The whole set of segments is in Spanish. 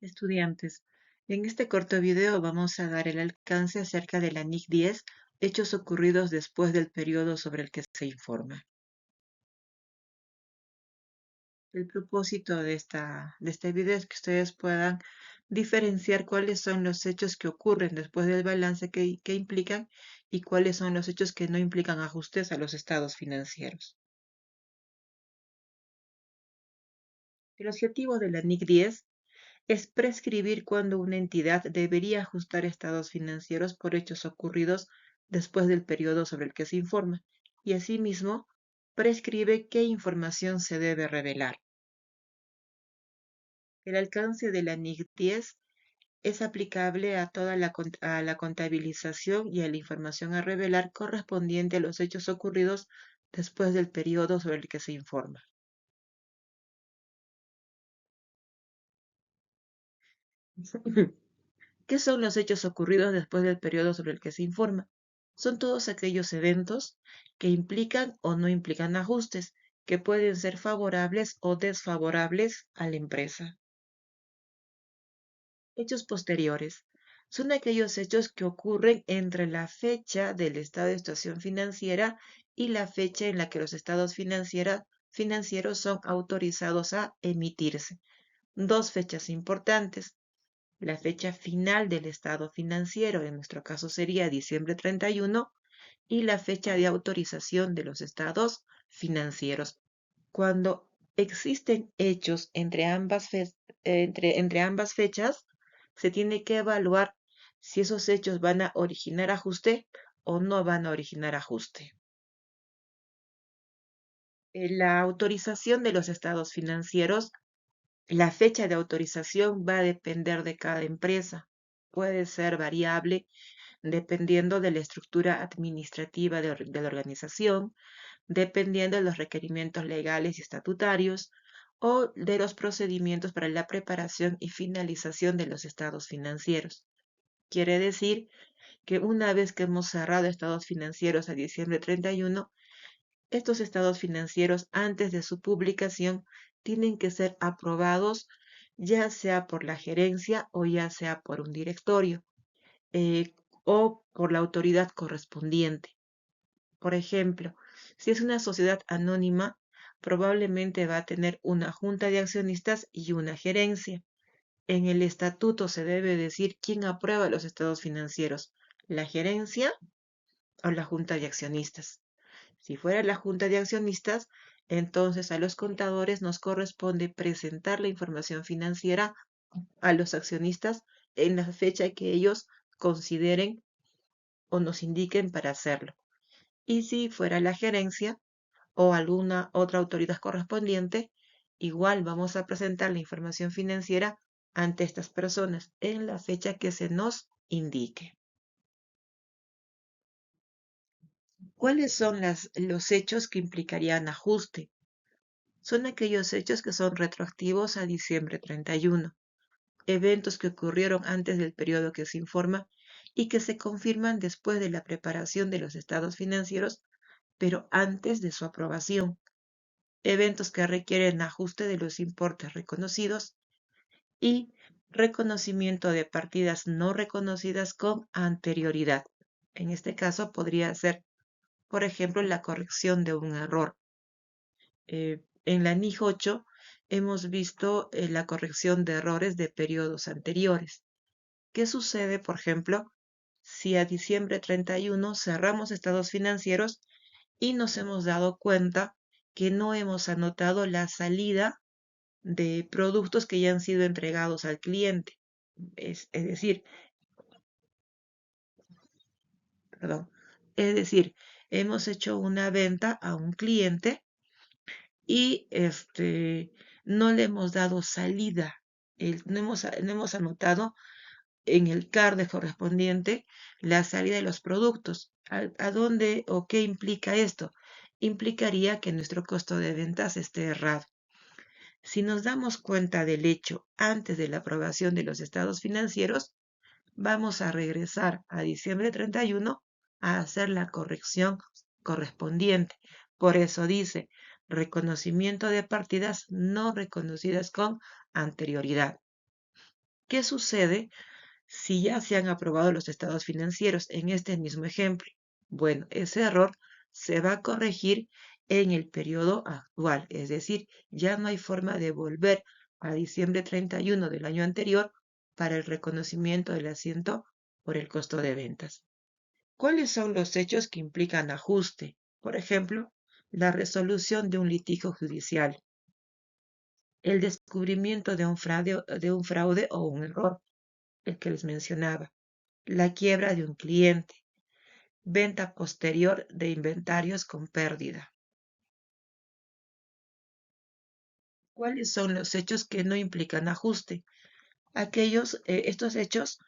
Estudiantes, en este corto video vamos a dar el alcance acerca de la NIC 10, hechos ocurridos después del periodo sobre el que se informa. El propósito de este video es que ustedes puedan diferenciar cuáles son los hechos que ocurren después del balance que implican y cuáles son los hechos que no implican ajustes a los estados financieros. El objetivo de la NIC 10 es prescribir cuándo una entidad debería ajustar estados financieros por hechos ocurridos después del periodo sobre el que se informa, y asimismo prescribe qué información se debe revelar. El alcance de la NIC 10 es aplicable a toda a la contabilización y a la información a revelar correspondiente a los hechos ocurridos después del periodo sobre el que se informa. ¿Qué son los hechos ocurridos después del periodo sobre el que se informa? Son todos aquellos eventos que implican o no implican ajustes, que pueden ser favorables o desfavorables a la empresa. Hechos posteriores. Son aquellos hechos que ocurren entre la fecha del estado de situación financiera y la fecha en la que los estados financieros son autorizados a emitirse. Dos fechas importantes. La fecha final del estado financiero, en nuestro caso sería diciembre 31, y la fecha de autorización de los estados financieros. Cuando existen hechos entre ambas fechas, se tiene que evaluar si esos hechos van a originar ajuste o no van a originar ajuste. La autorización de los estados financieros, la fecha de autorización va a depender de cada empresa. Puede ser variable dependiendo de la estructura administrativa de la organización, dependiendo de los requerimientos legales y estatutarios o de los procedimientos para la preparación y finalización de los estados financieros. Quiere decir que una vez que hemos cerrado estados financieros a diciembre 31, estos estados financieros antes de su publicación tienen que ser aprobados ya sea por la gerencia o ya sea por un directorio eh, o por la autoridad correspondiente. Por ejemplo, si es una sociedad anónima, probablemente va a tener una junta de accionistas y una gerencia. En el estatuto se debe decir quién aprueba los estados financieros, la gerencia o la junta de accionistas. Si fuera la junta de accionistas, entonces a los contadores nos corresponde presentar la información financiera a los accionistas en la fecha que ellos consideren o nos indiquen para hacerlo. Y si fuera la gerencia o alguna otra autoridad correspondiente, igual vamos a presentar la información financiera ante estas personas en la fecha que se nos indique. ¿Cuáles son los hechos que implicarían ajuste? Son aquellos hechos que son retroactivos a diciembre 31, eventos que ocurrieron antes del periodo que se informa y que se confirman después de la preparación de los estados financieros, pero antes de su aprobación. Eventos que requieren ajuste de los importes reconocidos y reconocimiento de partidas no reconocidas con anterioridad. En este caso podría ser, por ejemplo, la corrección de un error. En la NIJ 8 hemos visto la corrección de errores de periodos anteriores. ¿Qué sucede, por ejemplo, si a diciembre 31 cerramos estados financieros y nos hemos dado cuenta que no hemos anotado la salida de productos que ya han sido entregados al cliente? Es decir, perdón, es decir, hemos hecho una venta a un cliente y no le hemos dado salida, no hemos anotado en el CARD correspondiente la salida de los productos. ¿A dónde o qué implica esto? Implicaría que nuestro costo de ventas esté errado. Si nos damos cuenta del hecho antes de la aprobación de los estados financieros, vamos a regresar a diciembre 31 a hacer la corrección correspondiente. Por eso dice reconocimiento de partidas no reconocidas con anterioridad. ¿Qué sucede si ya se han aprobado los estados financieros en este mismo ejemplo? Bueno, ese error se va a corregir en el periodo actual, es decir, ya no hay forma de volver a diciembre 31 del año anterior para el reconocimiento del asiento por el costo de ventas. ¿Cuáles son los hechos que implican ajuste? Por ejemplo, la resolución de un litigio judicial, el descubrimiento de un fraude o un error, el que les mencionaba, la quiebra de un cliente, venta posterior de inventarios con pérdida. ¿Cuáles son los hechos que no implican ajuste? Estos hechos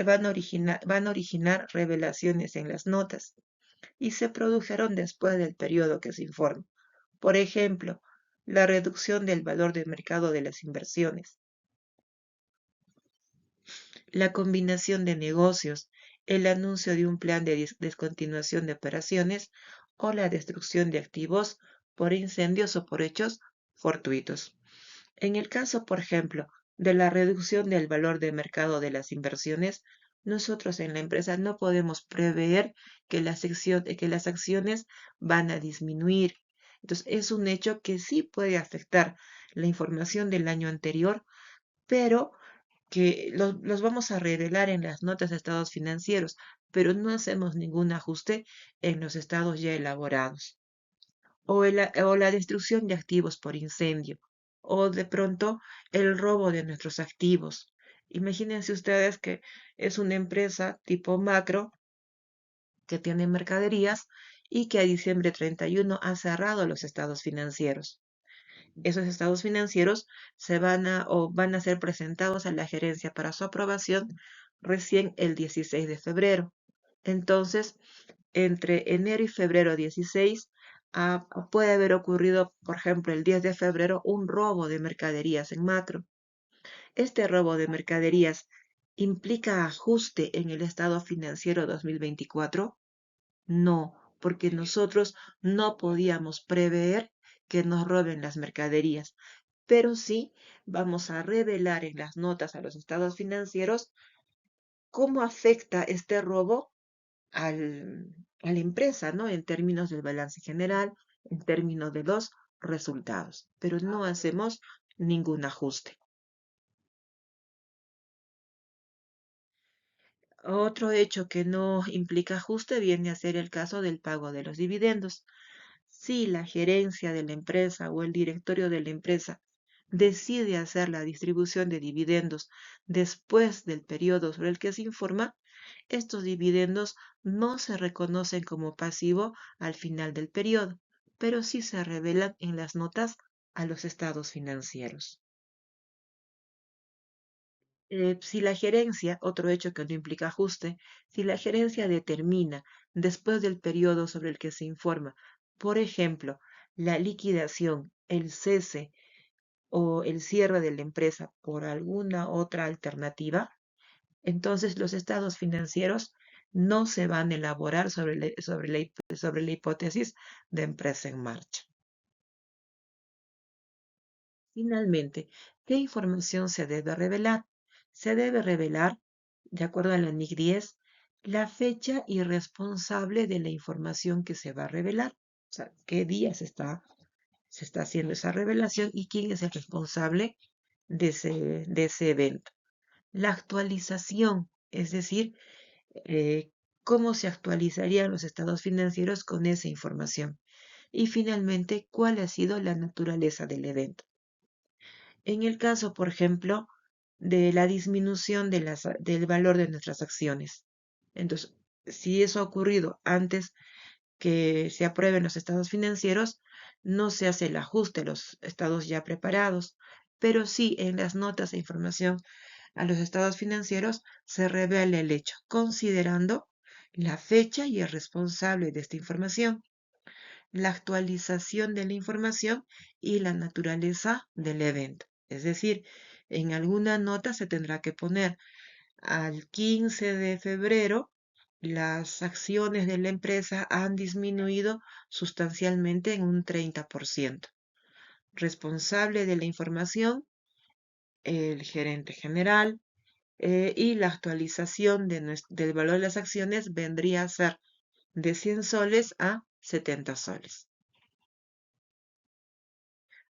van a originar revelaciones en las notas y se produjeron después del periodo que se informa. Por ejemplo, la reducción del valor de mercado de las inversiones, la combinación de negocios, el anuncio de un plan de descontinuación de operaciones o la destrucción de activos por incendios o por hechos fortuitos. En el caso, por ejemplo, de la reducción del valor de mercado de las inversiones, nosotros en la empresa no podemos prever que las acciones van a disminuir. Entonces, es un hecho que sí puede afectar la información del año anterior, pero que los vamos a revelar en las notas de estados financieros, pero no hacemos ningún ajuste en los estados ya elaborados. O la destrucción de activos por incendio, o de pronto el robo de nuestros activos. Imagínense ustedes que es una empresa tipo macro que tiene mercaderías y que a diciembre 31 ha cerrado los estados financieros. Esos estados financieros van a ser presentados a la gerencia para su aprobación recién el 16 de febrero. Entonces, entre enero y febrero 16, puede haber ocurrido, por ejemplo, el 10 de febrero, un robo de mercaderías en macro. Este robo de mercaderías implica ajuste en el estado financiero 2024. No, porque nosotros no podíamos prever que nos roben las mercaderías, pero sí vamos a revelar en las notas a los estados financieros cómo afecta este robo a la empresa, ¿no? En términos del balance general, en términos de los resultados, pero no hacemos ningún ajuste. Otro hecho que no implica ajuste viene a ser el caso del pago de los dividendos. Si la gerencia de la empresa o el directorio de la empresa decide hacer la distribución de dividendos después del periodo sobre el que se informa, estos dividendos no se reconocen como pasivo al final del periodo, pero sí se revelan en las notas a los estados financieros. Si la gerencia, otro hecho que no implica ajuste, si la gerencia determina después del periodo sobre el que se informa, por ejemplo, la liquidación, el cese o el cierre de la empresa por alguna otra alternativa, entonces los estados financieros no se van a elaborar sobre la hipótesis de empresa en marcha. Finalmente, ¿qué información se debe revelar? Se debe revelar, de acuerdo a la NIC 10, la fecha y responsable de la información que se va a revelar. O sea, qué día se está haciendo esa revelación y quién es el responsable de ese evento. La actualización, es decir, cómo se actualizarían los estados financieros con esa información. Y finalmente, cuál ha sido la naturaleza del evento. En el caso, por ejemplo, de la disminución del valor de nuestras acciones. Entonces, si eso ha ocurrido antes que se aprueben los estados financieros, no se hace el ajuste a los estados ya preparados, pero sí en las notas de información a los estados financieros se revela el hecho, considerando la fecha y el responsable de esta información, la actualización de la información y la naturaleza del evento. Es decir, en alguna nota se tendrá que poner al 15 de febrero las acciones de la empresa han disminuido sustancialmente en un 30%. Responsable de la información, el gerente general, y la actualización del valor de las acciones vendría a ser de 100 soles a 70 soles.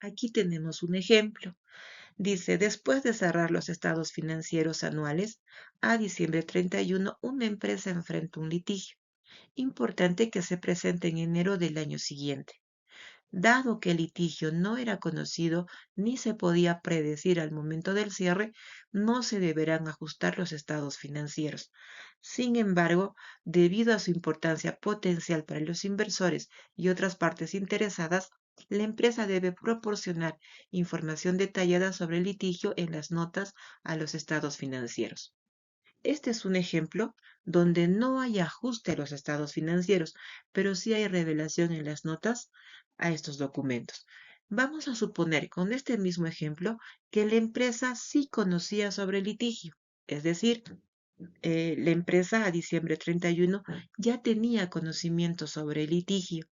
Aquí tenemos un ejemplo. Dice, después de cerrar los estados financieros anuales, a diciembre 31, una empresa enfrenta un litigio importante que se presenta en enero del año siguiente. Dado que el litigio no era conocido ni se podía predecir al momento del cierre, no se deberán ajustar los estados financieros. Sin embargo, debido a su importancia potencial para los inversores y otras partes interesadas, la empresa debe proporcionar información detallada sobre el litigio en las notas a los estados financieros. Este es un ejemplo donde no hay ajuste a los estados financieros, pero sí hay revelación en las notas a estos documentos. Vamos a suponer con este mismo ejemplo que la empresa sí conocía sobre el litigio, es decir, la empresa a diciembre 31 ya tenía conocimiento sobre el litigio,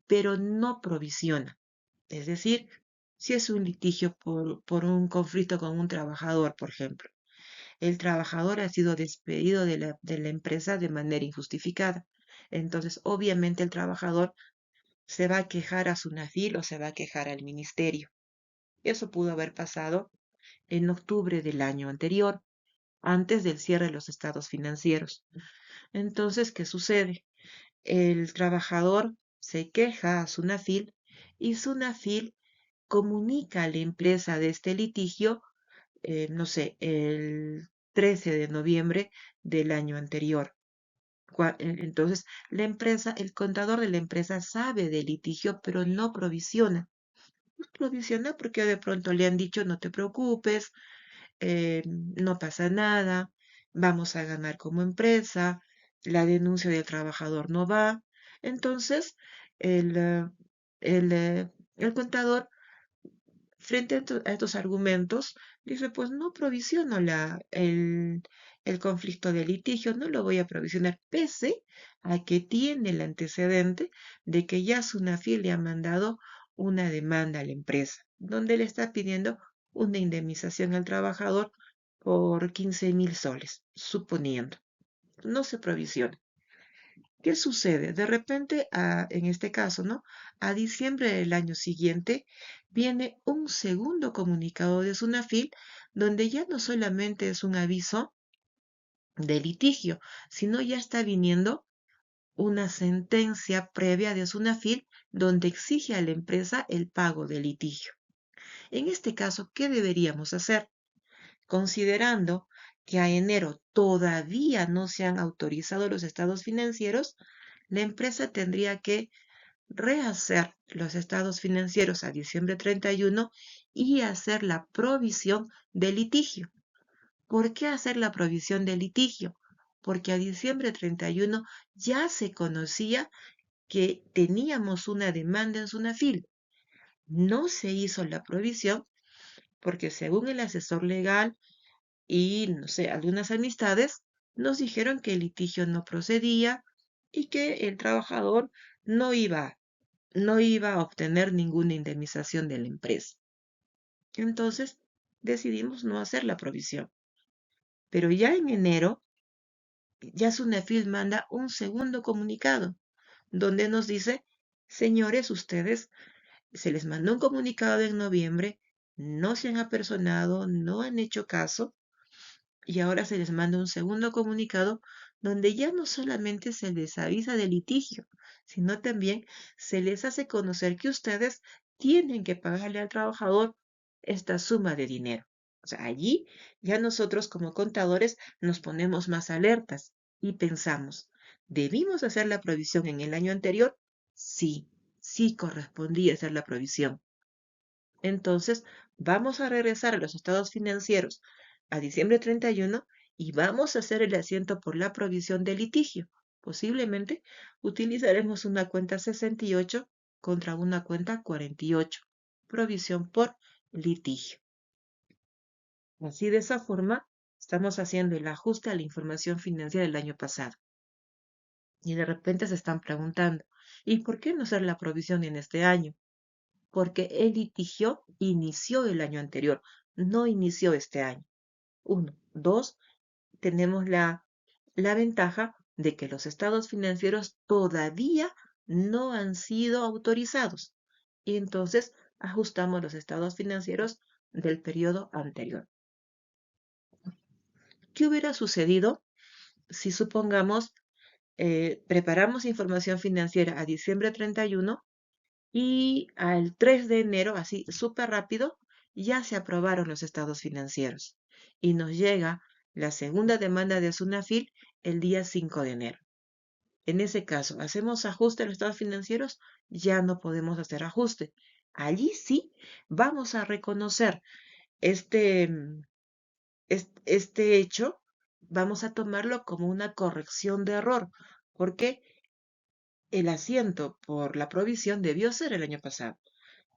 pero no provisiona. Es decir, si es un litigio por un conflicto con un trabajador, por ejemplo, el trabajador ha sido despedido de la empresa de manera injustificada. Entonces, obviamente el trabajador se va a quejar a SUNAFIL o se va a quejar al ministerio. Eso pudo haber pasado en octubre del año anterior, antes del cierre de los estados financieros. Entonces, ¿qué sucede? El trabajador se queja a SUNAFIL y SUNAFIL comunica a la empresa de este litigio, no sé, el 13 de noviembre del año anterior. Entonces, el contador de la empresa sabe del litigio, pero no provisiona. No provisiona porque de pronto le han dicho, no te preocupes, no pasa nada, vamos a ganar como empresa, la denuncia del trabajador no va. Entonces, el, eh, el contador, frente a estos argumentos, dice, pues no provisiono el conflicto de litigio, no lo voy a provisionar, pese a que tiene el antecedente de que ya Sunafil le ha mandado una demanda a la empresa, donde le está pidiendo una indemnización al trabajador por 15.000 soles, suponiendo. No se provisiona. ¿Qué sucede? De repente, en este caso, ¿no? A diciembre del año siguiente viene un segundo comunicado de Sunafil donde ya no solamente es un aviso de litigio, sino ya está viniendo una sentencia previa de Sunafil donde exige a la empresa el pago del litigio. En este caso, ¿qué deberíamos hacer? Considerando que a enero todavía no se han autorizado los estados financieros, la empresa tendría que rehacer los estados financieros a diciembre 31 y hacer la provisión de litigio. ¿Por qué hacer la provisión de litigio? Porque a diciembre 31 ya se conocía que teníamos una demanda en Sunafil. No se hizo la provisión porque según el asesor legal y, no sé, algunas amistades, nos dijeron que el litigio no procedía y que el trabajador no iba no iba a obtener ninguna indemnización de la empresa. Entonces decidimos no hacer la provisión. Pero ya en enero, ya Sunafil manda un segundo comunicado donde nos dice, señores, ustedes se les mandó un comunicado en noviembre, no se han apersonado, no han hecho caso y ahora se les manda un segundo comunicado donde ya no solamente se les avisa del litigio, sino también se les hace conocer que ustedes tienen que pagarle al trabajador esta suma de dinero. O sea, allí ya nosotros como contadores nos ponemos más alertas y pensamos, ¿debimos hacer la provisión en el año anterior? Sí, sí correspondía hacer la provisión. Entonces, vamos a regresar a los estados financieros a diciembre 31 y vamos a hacer el asiento por la provisión de litigio. Posiblemente utilizaremos una cuenta 68 contra una cuenta 48. Provisión por litigio. Así de esa forma, estamos haciendo el ajuste a la información financiera del año pasado. Y de repente se están preguntando, ¿y por qué no hacer la provisión en este año? Porque el litigio inició el año anterior, no inició este año. Uno. Dos, tenemos la ventaja de que los estados financieros todavía no han sido autorizados. Y entonces ajustamos los estados financieros del periodo anterior. ¿Qué hubiera sucedido si supongamos preparamos información financiera a diciembre 31 y al 3 de enero, así súper rápido, ya se aprobaron los estados financieros y nos llega la segunda demanda de SUNAFIL el día 5 de enero? En ese caso, ¿hacemos ajuste a los estados financieros? Ya no podemos hacer ajuste. Allí sí vamos a reconocer este, este hecho, vamos a tomarlo como una corrección de error, porque el asiento por la provisión debió ser el año pasado.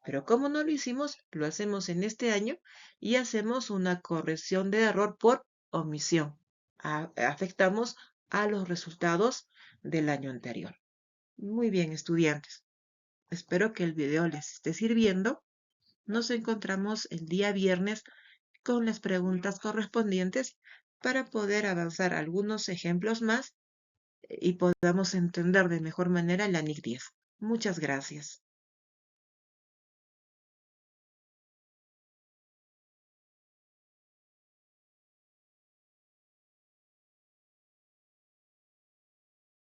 Pero como no lo hicimos, lo hacemos en este año y hacemos una corrección de error por omisión. Afectamos a los resultados del año anterior. Muy bien, estudiantes. Espero que el video les esté sirviendo. Nos encontramos el día viernes con las preguntas correspondientes para poder avanzar algunos ejemplos más y podamos entender de mejor manera la NIC 10. Muchas gracias.